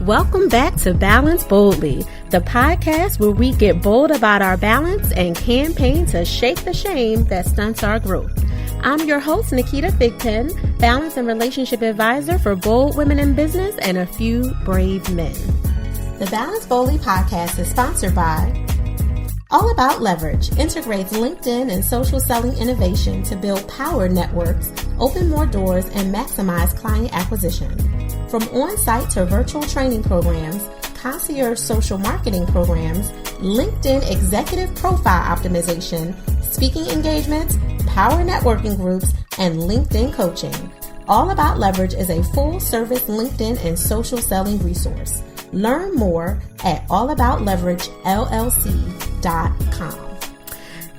Welcome back to Balance Boldly, the podcast where we get bold about our balance and campaign to shake the shame that stunts our growth. I'm your host, Naketa Thigpen, balance and relationship advisor for bold women in business and a few brave men. The Balance Boldly podcast is sponsored by All About Leverage, integrates LinkedIn and social selling innovation to build power networks, open more doors, and maximize client acquisition. From on-site to virtual training programs, concierge social marketing programs, LinkedIn executive profile optimization, speaking engagements, power networking groups, and LinkedIn coaching. All About Leverage is a full-service LinkedIn and social selling resource. Learn more at allaboutleveragellc.com.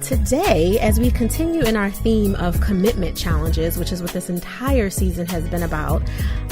Today, as we continue in our theme of commitment challenges, which is what this entire season has been about,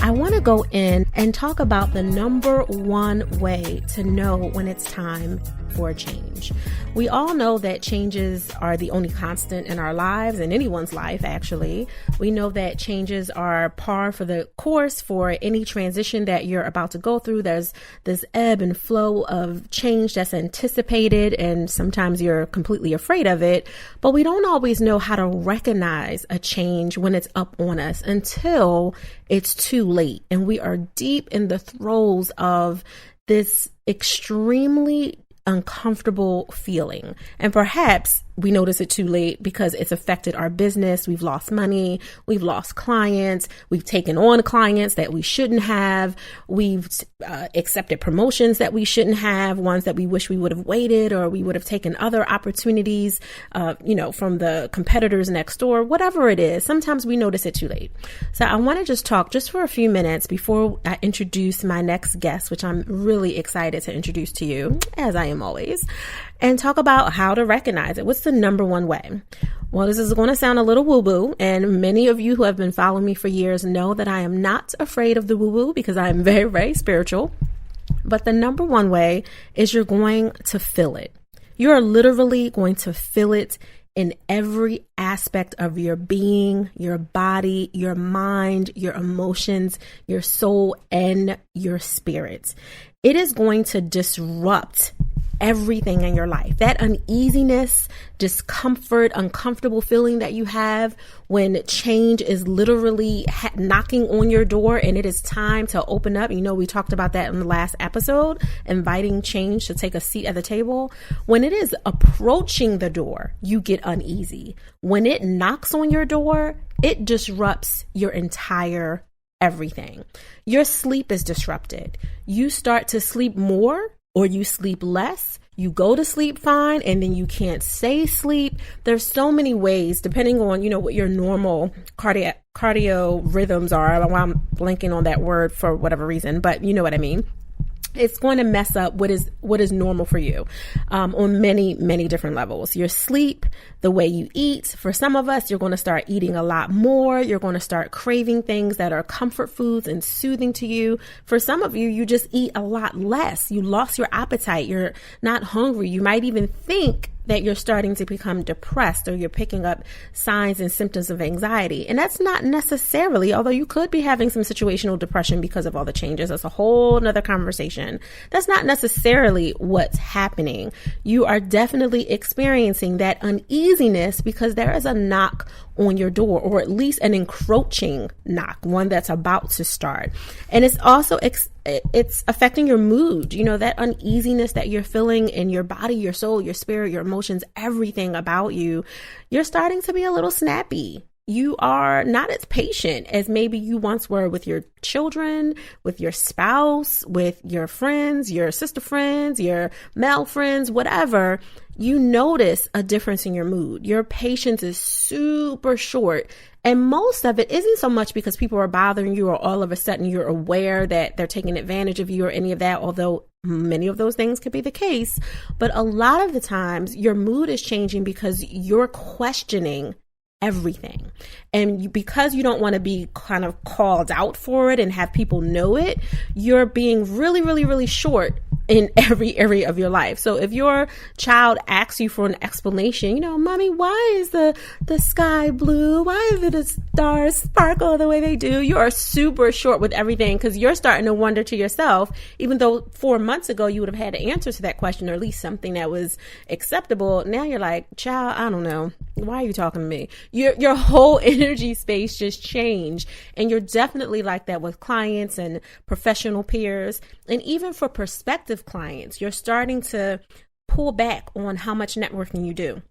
I want to go in and talk about the number one way to know when it's time for a change. We all know that changes are the only constant in our lives, in anyone's life, actually. We know that changes are par for the course for any transition that you're about to go through. There's this ebb and flow of change that's anticipated, and sometimes you're completely afraid of it, but we don't always know how to recognize a change when it's up on us until it's too late and we are deep in the throes of this extremely uncomfortable feeling. And perhaps we notice it too late because it's affected our business. We've lost money. We've lost clients. We've taken on clients that we shouldn't have. We've accepted promotions that we shouldn't have, ones that we wish we would have waited, or we would have taken other opportunities, from the competitors next door, whatever it is. Sometimes we notice it too late. So I want to just talk just for a few minutes before I introduce my next guest, which I'm really excited to introduce to you, as I am always, and talk about how to recognize it. What's the number one way? Well, this is going to sound a little woo-woo, and many of you who have been following me for years know that I am not afraid of the woo-woo because I am very, very spiritual. But the number one way is you're going to feel it. You're literally going to feel it in every aspect of your being, your body, your mind, your emotions, your soul, and your spirit. It is going to disrupt everything in your life. That uneasiness, discomfort, uncomfortable feeling that you have when change is literally knocking on your door and it is time to open up. You know, we talked about that in the last episode, inviting change to take a seat at the table. When it is approaching the door, you get uneasy. When it knocks on your door, it disrupts your entire everything. Your sleep is disrupted. You start to sleep more or you sleep less. You go to sleep fine and then you can't stay asleep. There's so many ways, depending on, what your normal cardio rhythms are. I'm blanking on that word for whatever reason, but you know what I mean. It's going to mess up what is normal for you on many, many different levels. Your sleep, the way you eat. For some of us, you're going to start eating a lot more. You're going to start craving things that are comfort foods and soothing to you. For some of you, you just eat a lot less. You lost your appetite. You're not hungry. You might even think that you're starting to become depressed, or you're picking up signs and symptoms of anxiety. And that's not necessarily, although you could be having some situational depression because of all the changes. That's a whole nother conversation. That's not necessarily what's happening. You are definitely experiencing that uneasiness because there is a knock on your door, or at least an encroaching knock, one that's about to start. And it's also it's affecting your mood. That uneasiness that you're feeling in your body, your soul, your spirit, your emotions, everything about you. You're starting to be a little snappy. You are not as patient as maybe you once were with your children, with your spouse, with your friends, your sister friends, your male friends, whatever. You notice a difference in your mood. Your patience is super short. And most of it isn't so much because people are bothering you or all of a sudden you're aware that they're taking advantage of you or any of that, although many of those things could be the case. But a lot of the times your mood is changing because you're questioning everything. And because you don't want to be kind of called out for it and have people know it, you're being really, really, really short in every area of your life. So if your child asks you for an explanation, mommy, why is the sky blue? Why do the stars sparkle the way they do? You are super short with everything because you're starting to wonder to yourself, even though 4 months ago you would have had the answer to that question, or at least something that was acceptable. Now you're like, child, I don't know. Why are you talking to me? Your whole energy space just changed. And you're definitely like that with clients and professional peers. And even for prospective clients, you're starting to pull back on how much networking you do.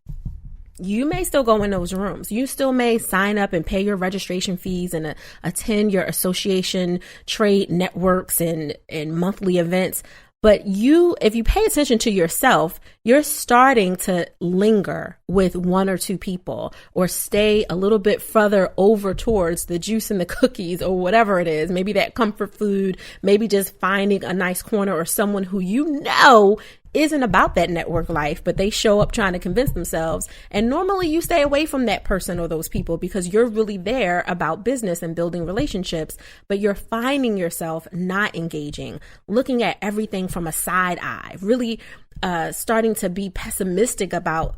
You may still go in those rooms. You still may sign up and pay your registration fees and attend your association trade networks and monthly events. But if you pay attention to yourself, you're starting to linger with one or two people, or stay a little bit further over towards the juice and the cookies or whatever it is. Maybe that comfort food, maybe just finding a nice corner or someone who isn't about that network life, but they show up trying to convince themselves. And normally you stay away from that person or those people because you're really there about business and building relationships, but you're finding yourself not engaging, looking at everything from a side eye, really starting to be pessimistic about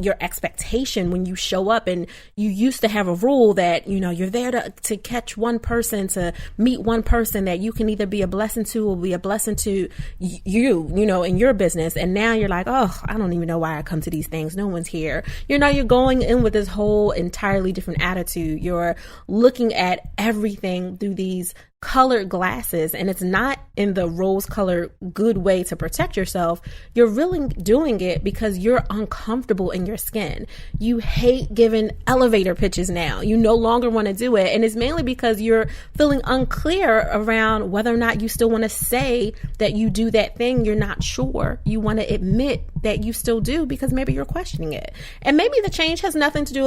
your expectation when you show up. And you used to have a rule that, you're there to catch one person, to meet one person that you can either be a blessing to or be a blessing to you, in your business. And now you're like, oh, I don't even know why I come to these things. No one's here. You're going in with this whole entirely different attitude. You're looking at everything through these colored glasses, and it's not in the rose colored good way to protect yourself. You're really doing it because you're uncomfortable in your skin. You hate giving elevator pitches now. You no longer want to do it. And it's mainly because you're feeling unclear around whether or not you still want to say that you do that thing. You're not sure. You want to admit that you still do because maybe you're questioning it. And maybe the change has nothing to do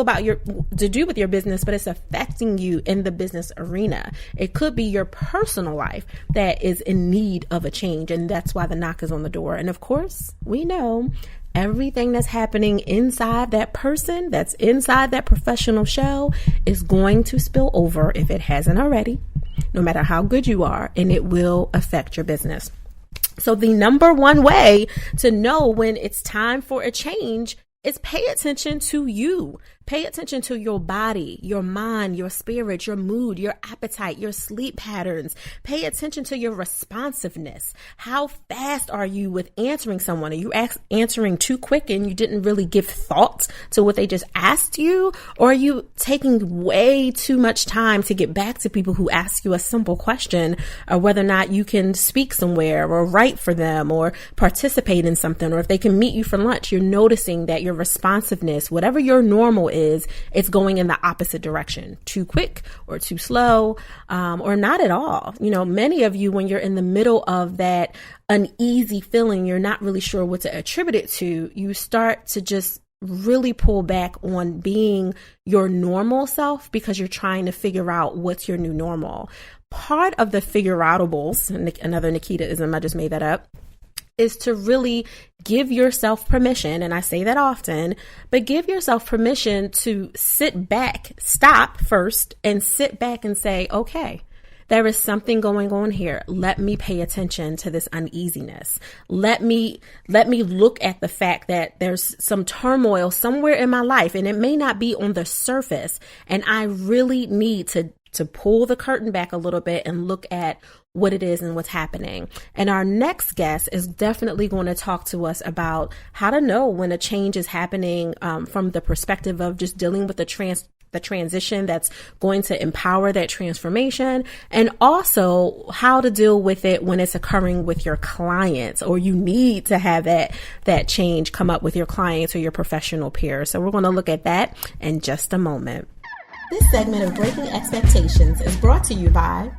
with your business, but it's affecting you in the business arena. It could be your personal life that is in need of a change, and that's why the knock is on the door. And of course, we know everything that's happening inside that person, that's inside that professional shell, is going to spill over if it hasn't already, no matter how good you are, and it will affect your business. So the number one way to know when it's time for a change is pay attention to you. Pay attention to your body, your mind, your spirit, your mood, your appetite, your sleep patterns. Pay attention to your responsiveness. How fast are you with answering someone? Are you answering too quick and you didn't really give thought to what they just asked you? Or are you taking way too much time to get back to people who ask you a simple question, or whether or not you can speak somewhere or write for them or participate in something, or if they can meet you for lunch? You're noticing that your responsiveness, whatever your normal is, it's going in the opposite direction, too quick or too slow, or not at all. Many of you, when you're in the middle of that uneasy feeling, you're not really sure what to attribute it to. You start to just really pull back on being your normal self because you're trying to figure out what's your new normal. Part of the figure-outables, another Naketa-ism, I just made that up, is to really give yourself permission, and I say that often, but give yourself permission to sit back, stop first, and sit back and say, okay, there is something going on here. Let me pay attention to this uneasiness. Let me look at the fact that there's some turmoil somewhere in my life, and it may not be on the surface, and I really need to pull the curtain back a little bit and look at what it is and what's happening. And our next guest is definitely going to talk to us about how to know when a change is happening from the perspective of just dealing with the transition that's going to empower that transformation, and also how to deal with it when it's occurring with your clients, or you need to have that change come up with your clients or your professional peers. So we're going to look at that in just a moment. This segment of Breaking Expectations is brought to you by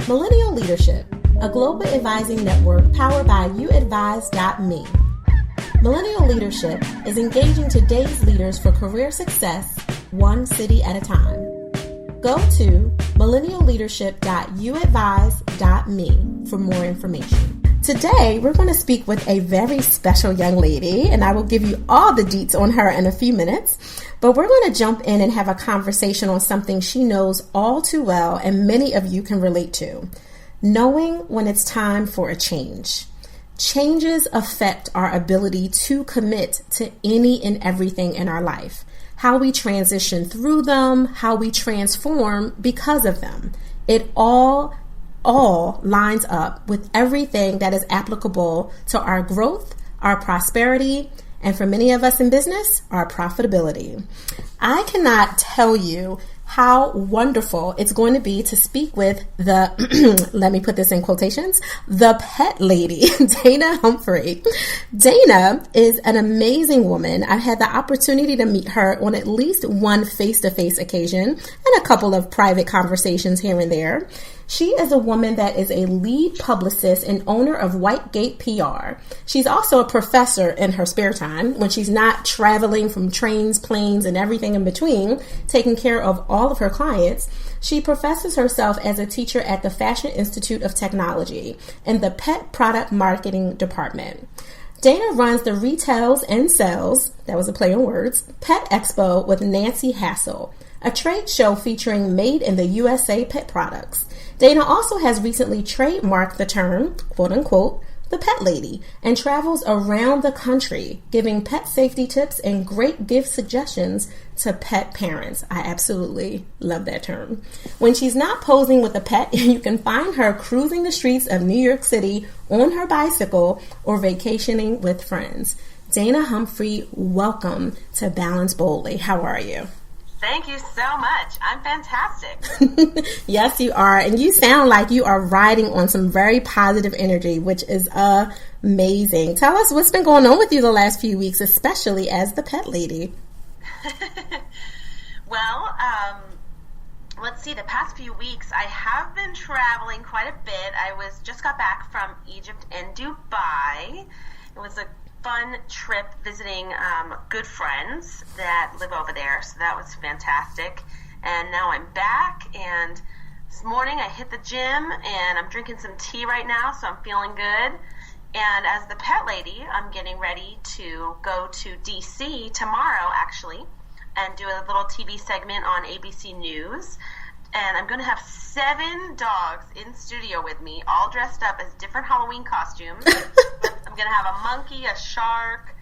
Millennial Leadership, a global advising network powered by YouAdvise.me. Millennial Leadership is engaging today's leaders for career success, one city at a time. Go to millennialleadership.youadvise.me for more information. Today, we're going to speak with a very special young lady, and I will give you all the deets on her in a few minutes. But we're going to jump in and have a conversation on something she knows all too well, and many of you can relate to: knowing when it's time for a change. Changes affect our ability to commit to any and everything in our life, how we transition through them, how we transform because of them. It all lines up with everything that is applicable to our growth, our prosperity, and for many of us in business, our profitability. I cannot tell you how wonderful it's going to be to speak with the, let me put this in quotations, the pet lady, Dana Humphrey. Dana is an amazing woman. I've had the opportunity to meet her on at least one face-to-face occasion and a couple of private conversations here and there. She is a woman that is a lead publicist and owner of Whitegate PR. She's also a professor in her spare time when she's not traveling from trains, planes, and everything in between, taking care of all of her clients. She professes herself as a teacher at the Fashion Institute of Technology in the Pet Product Marketing Department. Dana runs the Re-tails Sales, that was a play on words, Pet Expo with Nancy Hassel, a trade show featuring made in the USA pet products. Dana also has recently trademarked the term, quote unquote, the pet lady, and travels around the country giving pet safety tips and great gift suggestions to pet parents. I absolutely love that term. When she's not posing with a pet, you can find her cruising the streets of New York City on her bicycle or vacationing with friends. Dana Humphrey, welcome to Balance Boldly. How are you? Thank you so much. I'm fantastic. Yes, you are. And you sound like you are riding on some very positive energy, which is amazing. Tell us what's been going on with you the last few weeks, especially as the pet lady. Well, let's see. The past few weeks, I have been traveling quite a bit. I just got back from Egypt and Dubai. It was a fun trip visiting good friends that live over there, so that was fantastic. And now I'm back, and this morning I hit the gym, and I'm drinking some tea right now, so I'm feeling good. And as the pet lady, I'm getting ready to go to DC tomorrow, actually, and do a little TV segment on ABC News. And I'm going to have 7 dogs in studio with me, all dressed up as different Halloween costumes. I'm going to have a monkey, a shark,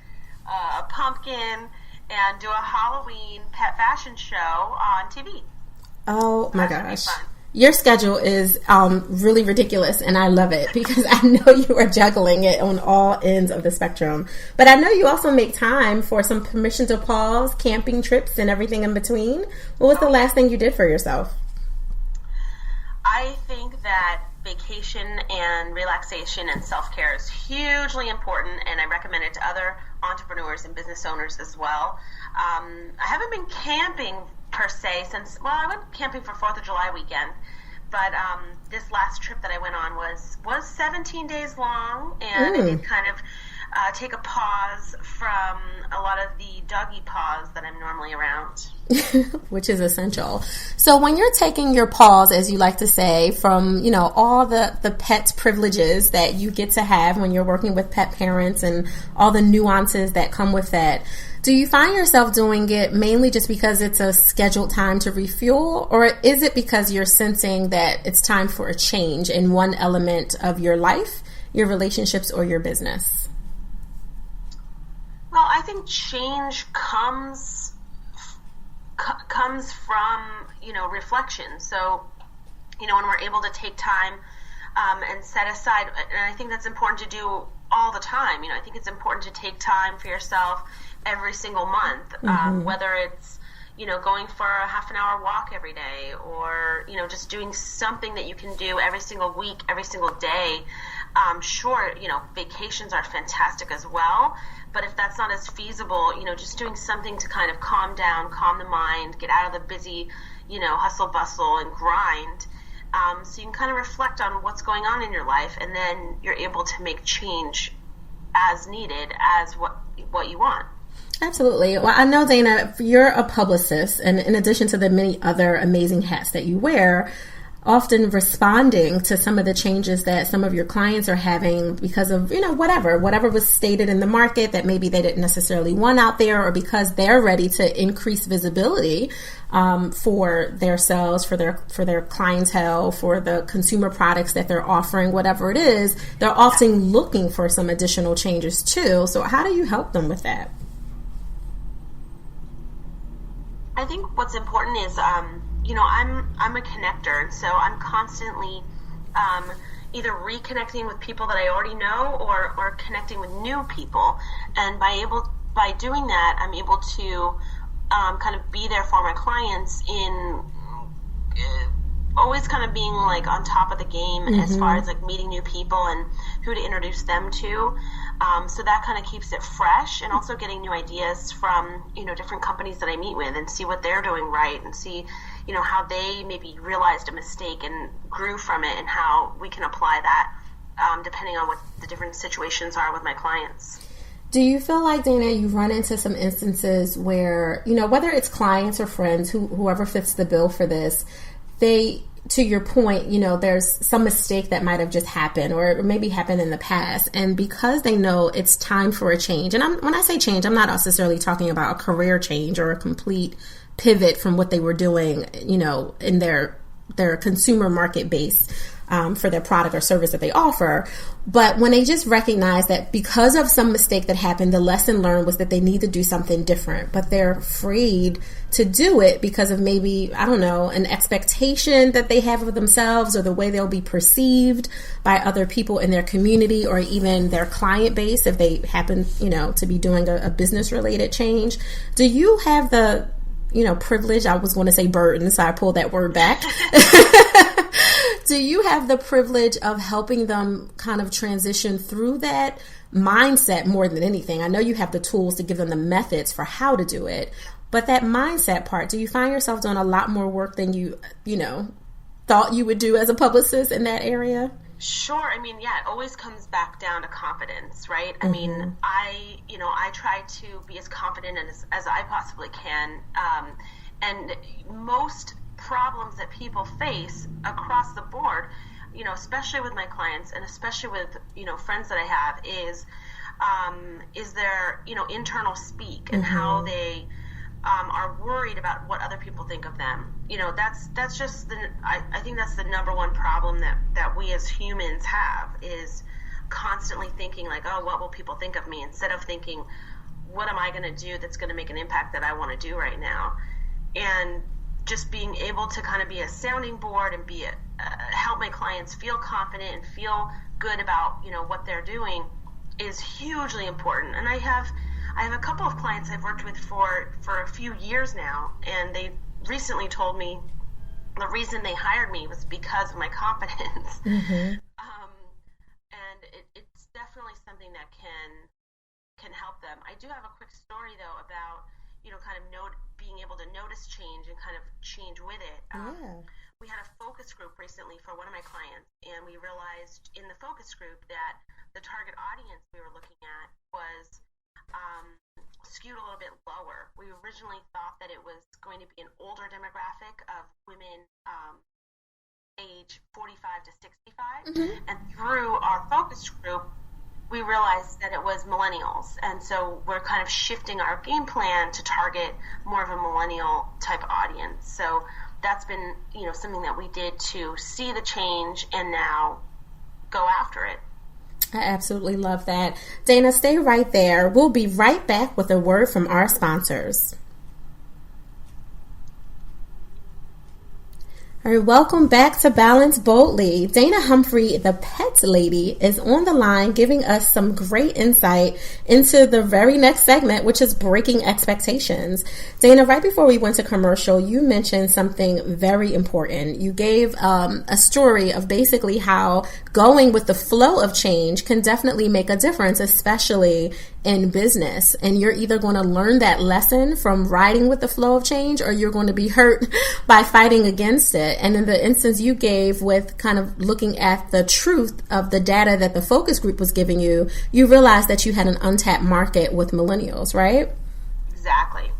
a pumpkin, and do a Halloween pet fashion show on TV. Oh my gosh. Your schedule is really ridiculous, and I love it because I know you are juggling it on all ends of the spectrum. But I know you also make time for some permission to pause, camping trips, and everything in between. What was the last thing you did for yourself? I think that vacation and relaxation and self-care is hugely important, and I recommend it to other entrepreneurs and business owners as well. I haven't been camping per se since, well, I went camping for 4th of July weekend, but this last trip that I went on was 17 days long, and I did kind of take a pause from a lot of the doggy paws that I'm normally around. Which is essential. So when you're taking your pause, as you like to say, from, you know, all the pet privileges that you get to have when you're working with pet parents and all the nuances that come with that, do you find yourself doing it mainly just because it's a scheduled time to refuel, or is it because you're sensing that it's time for a change in one element of your life, your relationships, or your business? Well, I think change comes from, you know, reflection. So, you know, when we're able to take time and set aside, and I think that's important to do all the time. You know, I think it's important to take time for yourself every single month, whether it's, you know, going for a half an hour walk every day, or, you know, just doing something that you can do every single week, every single day. Sure, you know, vacations are fantastic as well, but if that's not as feasible, you know, just doing something to kind of calm down, calm the mind, get out of the busy, you know, hustle, bustle, and grind, so you can kind of reflect on what's going on in your life, and then you're able to make change as needed as what you want. Absolutely. Well, I know, Dana, you're a publicist, and in addition to the many other amazing hats that you wear, often responding to some of the changes that some of your clients are having because of, whatever was stated in the market that maybe they didn't necessarily want out there, or because they're ready to increase visibility for their sales, for their clientele, for the consumer products that they're offering, whatever it is, they're often looking for some additional changes too. So how do you help them with that? I think what's important is, I'm a connector, and so I'm constantly either reconnecting with people that I already know or connecting with new people. And by doing that, I'm able to kind of be there for my clients in always kind of being like on top of the game as far as like meeting new people and who to introduce them to. So that kind of keeps it fresh, and also getting new ideas from, different companies that I meet with and see what they're doing right, and see, how they maybe realized a mistake and grew from it, and how we can apply that depending on what the different situations are with my clients. Do you feel like, Dana, you run into some instances where, whether it's clients or friends, whoever fits the bill for this, they, to your point, there's some mistake that might have just happened or maybe happened in the past. And because they know it's time for a change, and when I say change, I'm not necessarily talking about a career change or a complete pivot from what they were doing, in their consumer market base for their product or service that they offer. But when they just recognize that because of some mistake that happened, the lesson learned was that they need to do something different, but they're afraid to do it because of maybe, an expectation that they have of themselves, or the way they'll be perceived by other people in their community, or even their client base if they happen, to be doing a business related change. Do you have the privilege, I was going to say burden, so I pulled that word back. Do you have the privilege of helping them kind of transition through that mindset more than anything? I know you have the tools to give them the methods for how to do it, but that mindset part, do you find yourself doing a lot more work than you thought you would do as a publicist in that area? Sure. I mean, it always comes back down to confidence, right? I mean, I try to be as confident as I possibly can. And most problems that people face across the board, especially with my clients and especially with, friends that I have, is their, internal speak and how they are worried about what other people think of them. That's just I think that's the number one problem that we as humans have, is constantly thinking like, oh, what will people think of me, instead of thinking, what am I going to do that's going to make an impact that I want to do right now? And just being able to kind of be a sounding board and help my clients feel confident and feel good about, what they're doing is hugely important. And I have a couple of clients I've worked with for a few years now, and they recently told me the reason they hired me was because of my confidence. And it's definitely something that can help them. I do have a quick story though about, kind of being able to notice change and kind of change with it. We had a focus group recently for one of my clients, and we realized in the focus group that the target audience we were looking at was skewed a little bit lower. We originally thought that it was going to be an older demographic of women age 45 to 65, and through our focus group we realized that it was millennials, and so we're kind of shifting our game plan to target more of a millennial type audience. So that's been something that we did to see the change and now go after it. I absolutely love that. Dana, stay right there. We'll be right back with a word from our sponsors. All right, welcome back to Balance Boldly. Dana Humphrey, the pet lady, is on the line giving us some great insight into the very next segment, which is breaking expectations. Dana, right before we went to commercial, you mentioned something very important. You gave a story of basically how going with the flow of change can definitely make a difference, especially in business. And you're either going to learn that lesson from riding with the flow of change, or you're going to be hurt by fighting against it. And in the instance you gave with kind of looking at the truth of the data that the focus group was giving you, you realized that you had an untapped market with millennials, right? Exactly.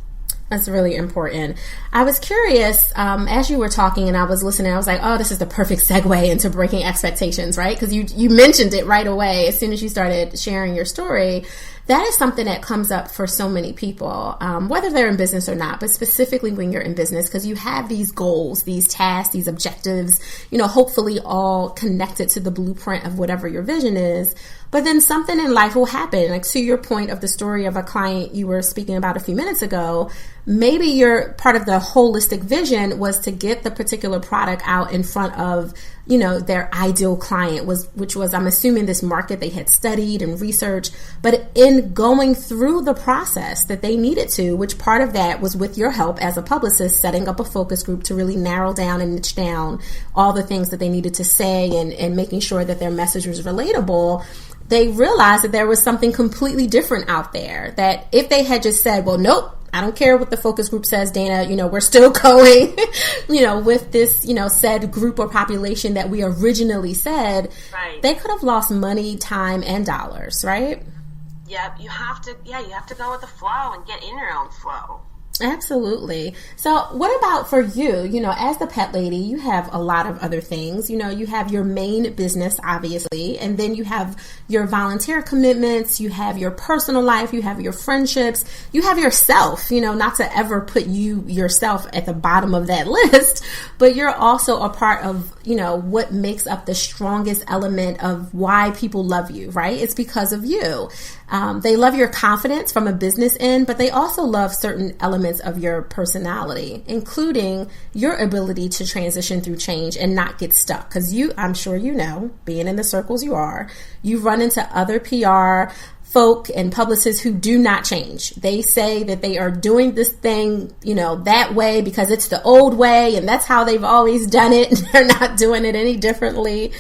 That's really important. I was curious, as you were talking and I was listening, I was like, oh, this is the perfect segue into breaking expectations, right? Because you mentioned it right away as soon as you started sharing your story. That is something that comes up for so many people, whether they're in business or not, but specifically when you're in business, because you have these goals, these tasks, these objectives, hopefully all connected to the blueprint of whatever your vision is. But then something in life will happen. Like to your point of the story of a client you were speaking about a few minutes ago, maybe your part of the holistic vision was to get the particular product out in front of, their ideal client, which was, I'm assuming, this market they had studied and researched. But in going through the process that they needed to, which part of that was with your help as a publicist, setting up a focus group to really narrow down and niche down all the things that they needed to say and making sure that their message was relatable, they realized that there was something completely different out there, that if they had just said, well, nope, I don't care what the focus group says, Dana, we're still going, with this, said group or population that we originally said, right. They could have lost money, time, and dollars, right? Yep. You have to go with the flow and get in your own flow. Absolutely. So what about for you? As the pet lady, you have a lot of other things. You have your main business, obviously, and then you have your volunteer commitments, you have your personal life, you have your friendships, you have yourself, not to ever put yourself at the bottom of that list, but you're also a part of, what makes up the strongest element of why people love you, right? It's because of you. They love your confidence from a business end, but they also love certain elements of your personality, including your ability to transition through change and not get stuck. Because I'm sure being in the circles you run into other PR folk and publicists who do not change. They say that they are doing this thing, that way because it's the old way and that's how they've always done it. They're not doing it any differently.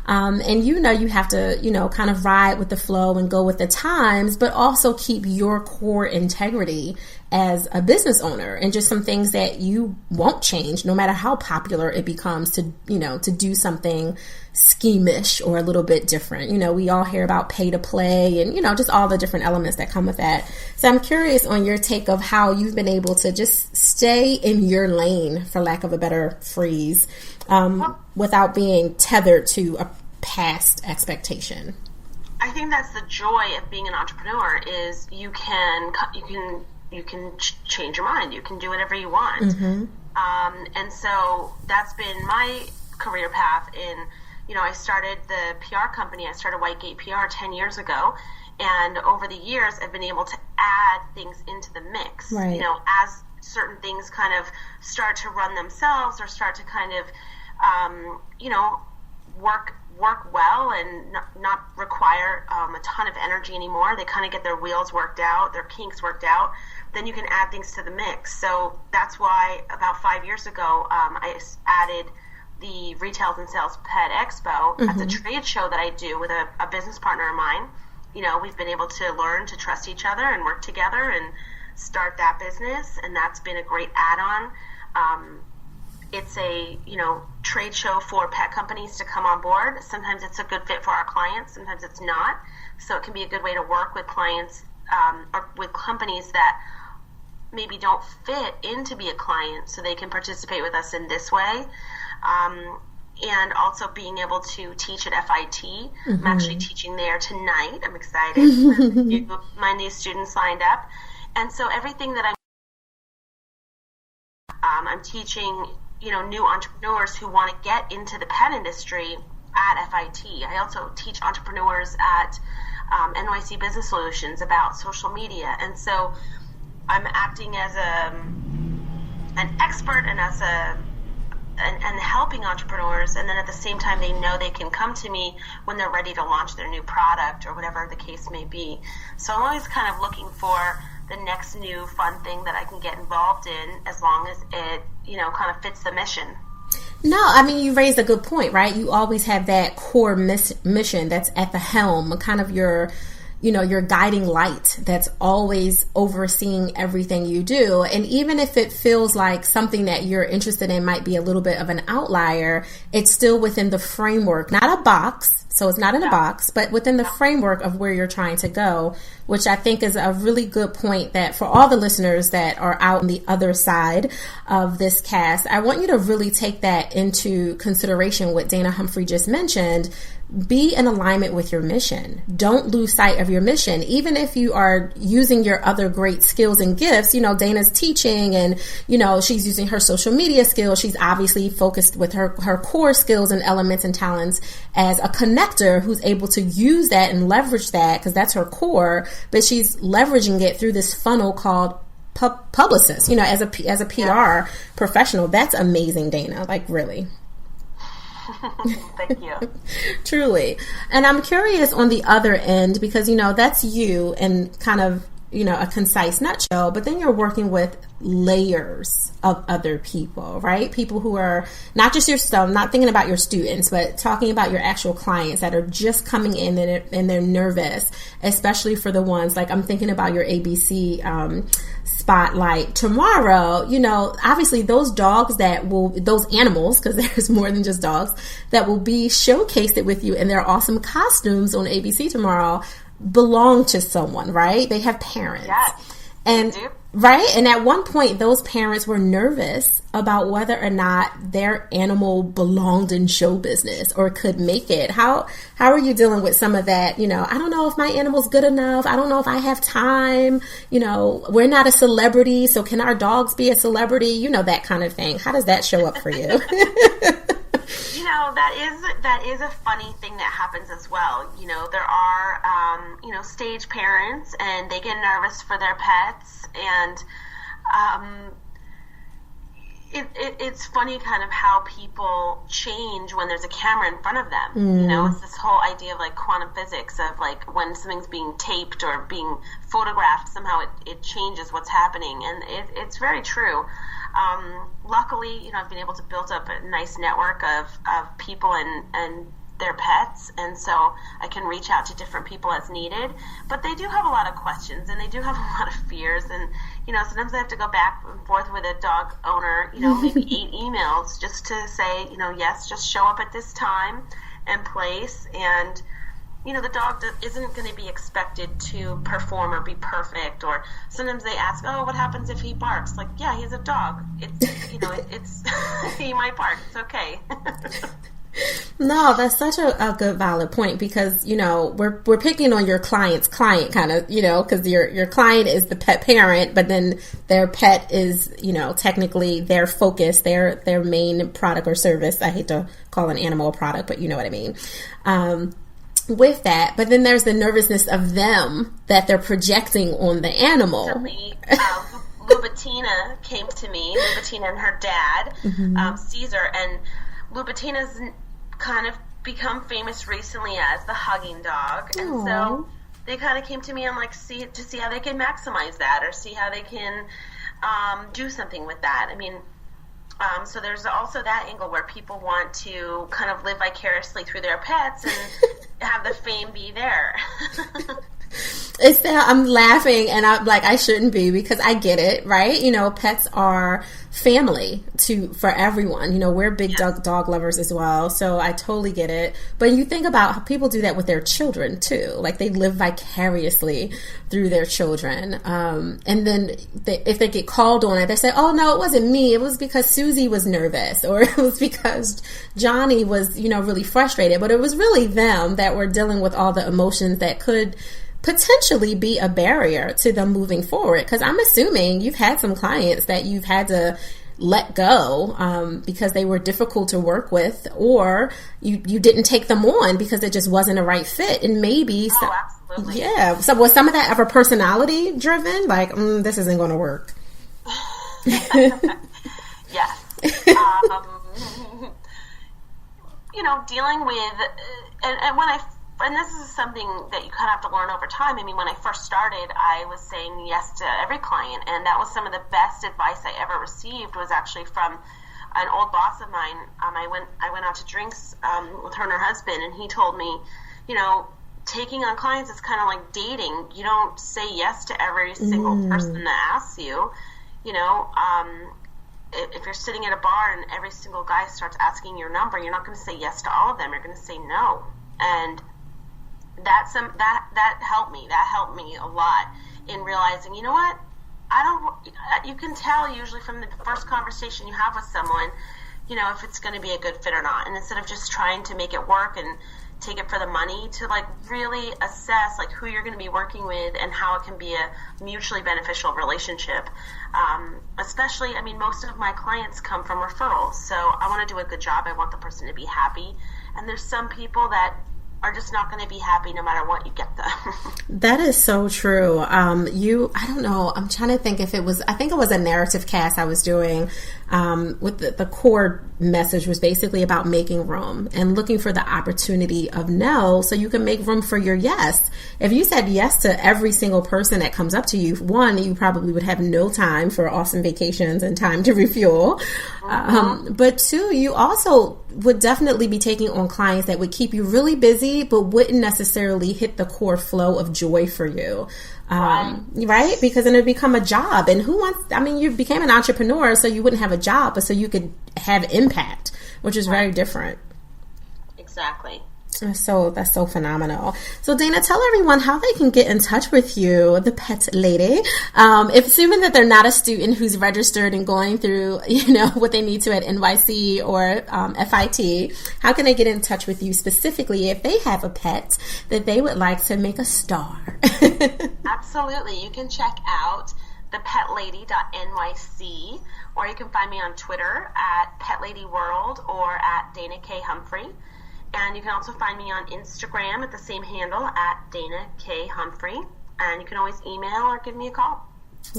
And you have to, kind of ride with the flow and go with the times, but also keep your core integrity as a business owner and just some things that you won't change no matter how popular it becomes to do something schemish or a little bit different. We all hear about pay to play and, just all the different elements that come with that. So I'm curious on your take of how you've been able to just stay in your lane, for lack of a better phrase, without being tethered to a past expectation. I think that's the joy of being an entrepreneur is you can change your mind. You can do whatever you want. Mm-hmm. And so that's been my career path I started the PR company. I started Whitegate PR 10 years ago. And over the years, I've been able to add things into the mix, right. As certain things kind of start to run themselves or start to kind of, work well and not require a ton of energy anymore. They kind of get their wheels worked out, their kinks worked out. Then you can add things to the mix. So that's why about 5 years ago, I added the Re-tails Sales Pet Expo. Mm-hmm. That's a trade show that I do with a business partner of mine. We've been able to learn to trust each other and work together and start that business, and that's been a great add-on. It's a, trade show for pet companies to come on board. Sometimes it's a good fit for our clients. Sometimes it's not. So it can be a good way to work with clients or with companies that maybe don't fit in to be a client so they can participate with us in this way. And also being able to teach at FIT. Mm-hmm. I'm actually teaching there tonight. I'm excited. My new students signed up. And so everything that I'm teaching, new entrepreneurs who want to get into the pet industry at FIT. I also teach entrepreneurs at NYC Business Solutions about social media. And so I'm acting as an expert and as and helping entrepreneurs, and then at the same time they know they can come to me when they're ready to launch their new product or whatever the case may be. So I'm always kind of looking for the next new fun thing that I can get involved in as long as it, kind of fits the mission. No, I mean, you raised a good point, right? You always have that core mission that's at the helm, kind of your guiding light that's always overseeing everything you do. And even if it feels like something that you're interested in might be a little bit of an outlier, it's still within the framework, not a box. So it's not in a box, but within the framework of where you're trying to go, which I think is a really good point that for all the listeners that are out on the other side of this cast, I want you to really take that into consideration, what Dana Humphrey just mentioned. Be in alignment with your mission. Don't lose sight of your mission. Even if you are using your other great skills and gifts, you know, Dana's teaching and, you know, she's using her social media skills. She's obviously focused with her core skills and elements and talents as a connector who's able to use that and leverage that because that's her core, but she's leveraging it through this funnel called Publicist, you know, as a PR professional. That's amazing, Dana. Like, really. Thank you. Truly. And I'm curious on the other end because, you know, that's you and kind of, you know, a concise nutshell, but then you're working with layers of other people, right? People who are not just yourself, not thinking about your students, but talking about your actual clients that are just coming in and they're nervous, especially for the ones like I'm thinking about your ABC spotlight tomorrow. You know, obviously those animals, because there's more than just dogs, that will be showcased with you in their awesome costumes on ABC tomorrow belong to someone, right? They have parents. Yes. And right? And at one point those parents were nervous about whether or not their animal belonged in show business or could make it. How are you dealing with some of that? You know, I don't know if my animal's good enough. I don't know if I have time. You know, we're not a celebrity, so can our dogs be a celebrity? You know, that kind of thing. How does that show up for you? You know, that is a funny thing that happens as well. You know, there are, you know, stage parents and they get nervous for their pets, and it's funny kind of how people change when there's a camera in front of them. You know, it's this whole idea of like quantum physics of like when something's being taped or being photographed, somehow it changes what's happening, and it's very true. Luckily, you know, I've been able to build up a nice network of people and their pets, and so I can reach out to different people as needed. But they do have a lot of questions, and they do have a lot of fears, and, you know, sometimes I have to go back and forth with a dog owner, you know, maybe 8 emails just to say, you know, yes, just show up at this time and place, and you know, the dog isn't going to be expected to perform or be perfect. Or sometimes they ask, oh, what happens if he barks? Like, yeah, he's a dog. It's, you know, it's he might bark. It's okay. No, that's such a good valid point because, you know, we're picking on your client's client kind of, you know, because your client is the pet parent, but then their pet is, you know, technically their focus, their main product or service. I hate to call an animal a product, but you know what I mean. With that, but then there's the nervousness of them that they're projecting on the animal. Lubatina came to me, Lubatina and her dad, Caesar, and Lubatina's kind of become famous recently as the hugging dog. And Aww. So they kind of came to me and like see how they can maximize that or see how they can do something with that. I mean, so there's also that angle where people want to kind of live vicariously through their pets and have the fame be there. It's that I'm laughing and I'm like, I shouldn't be because I get it, right? You know, pets are family for everyone. You know, we're big dog lovers as well. So I totally get it. But you think about how people do that with their children too. Like they live vicariously through their children. And then if they get called on it, they say, oh no, it wasn't me. It was because Susie was nervous or it was because Johnny was, you know, really frustrated. But it was really them that were dealing with all the emotions that could potentially be a barrier to them moving forward. Because I'm assuming you've had some clients that you've had to let go because they were difficult to work with, or you didn't take them on because it just wasn't a right fit. And maybe, absolutely. Yeah. So was some of that ever personality driven? Like, this isn't going to work. Yes. You know, dealing with, and this is something that you kind of have to learn over time. I mean, when I first started, I was saying yes to every client, and that was some of the best advice I ever received was actually from an old boss of mine. I went out to drinks with her and her husband, and he told me, you know, taking on clients is kind of like dating. You don't say yes to every single person that asks you. You know, if you're sitting at a bar and every single guy starts asking your number, you're not going to say yes to all of them. You're going to say no. And that helped me. That helped me a lot in realizing, you know what? You can tell usually from the first conversation you have with someone, you know, if it's going to be a good fit or not. And instead of just trying to make it work and take it for the money, to like really assess like who you're going to be working with and how it can be a mutually beneficial relationship. Especially, I mean, most of my clients come from referrals, so I want to do a good job. I want the person to be happy. And there's some people that are just not going to be happy no matter what you get them. That is so true. I don't know, I'm trying to think if I think it was a narrative cast I was doing with the core message was basically about making room and looking for the opportunity of no so you can make room for your yes. If you said yes to every single person that comes up to you, one, you probably would have no time for awesome vacations and time to refuel. But two, you also would definitely be taking on clients that would keep you really busy but wouldn't necessarily hit the core flow of joy for you. Right? Because then it would become a job. And you became an entrepreneur so you wouldn't have a job, but so you could have impact, which is very different. Exactly. So that's so phenomenal. So Dana, tell everyone how they can get in touch with you, the pet lady. If assuming that they're not a student who's registered and going through, you know, what they need to at NYC or FIT, how can they get in touch with you specifically if they have a pet that they would like to make a star? Absolutely. You can check out thepetlady.nyc, or you can find me on Twitter at petladyworld or at Dana K. Humphrey. And you can also find me on Instagram at the same handle, at Dana K. Humphrey. And you can always email or give me a call.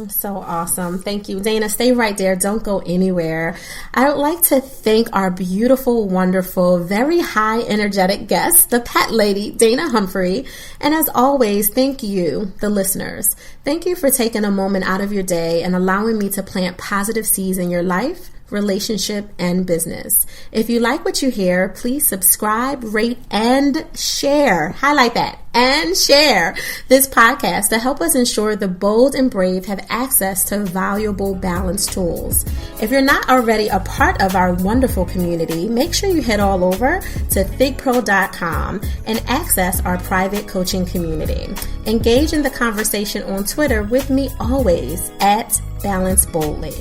So awesome. Thank you. Dana, stay right there. Don't go anywhere. I would like to thank our beautiful, wonderful, very high energetic guest, the pet lady, Dana Humphrey. And as always, thank you, the listeners. Thank you for taking a moment out of your day and allowing me to plant positive seeds in your life, relationship, and business. If you like what you hear, please subscribe, rate, and share. Highlight that. And share this podcast to help us ensure the bold and brave have access to valuable balance tools. If you're not already a part of our wonderful community, make sure you head all over to thigpro.com and access our private coaching community. Engage in the conversation on Twitter with me always at Balance Boldly.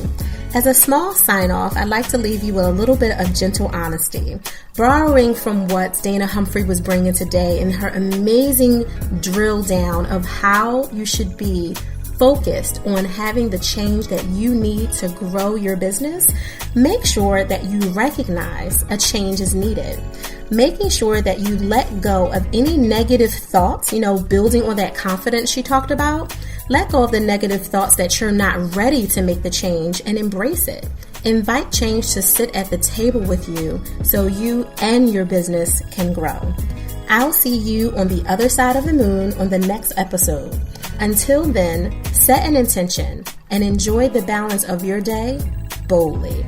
As a small sign-off, I'd like to leave you with a little bit of gentle honesty, borrowing from what Dana Humphrey was bringing today in her amazing drill down of how you should be focused on having the change that you need to grow your business. Make sure that you recognize a change is needed. Making sure that you let go of any negative thoughts, building on that confidence she talked about. Let go of the negative thoughts that you're not ready to make the change and embrace it. Invite change to sit at the table with you so you and your business can grow. I'll see you on the other side of the moon on the next episode. Until then, set an intention and enjoy the balance of your day boldly.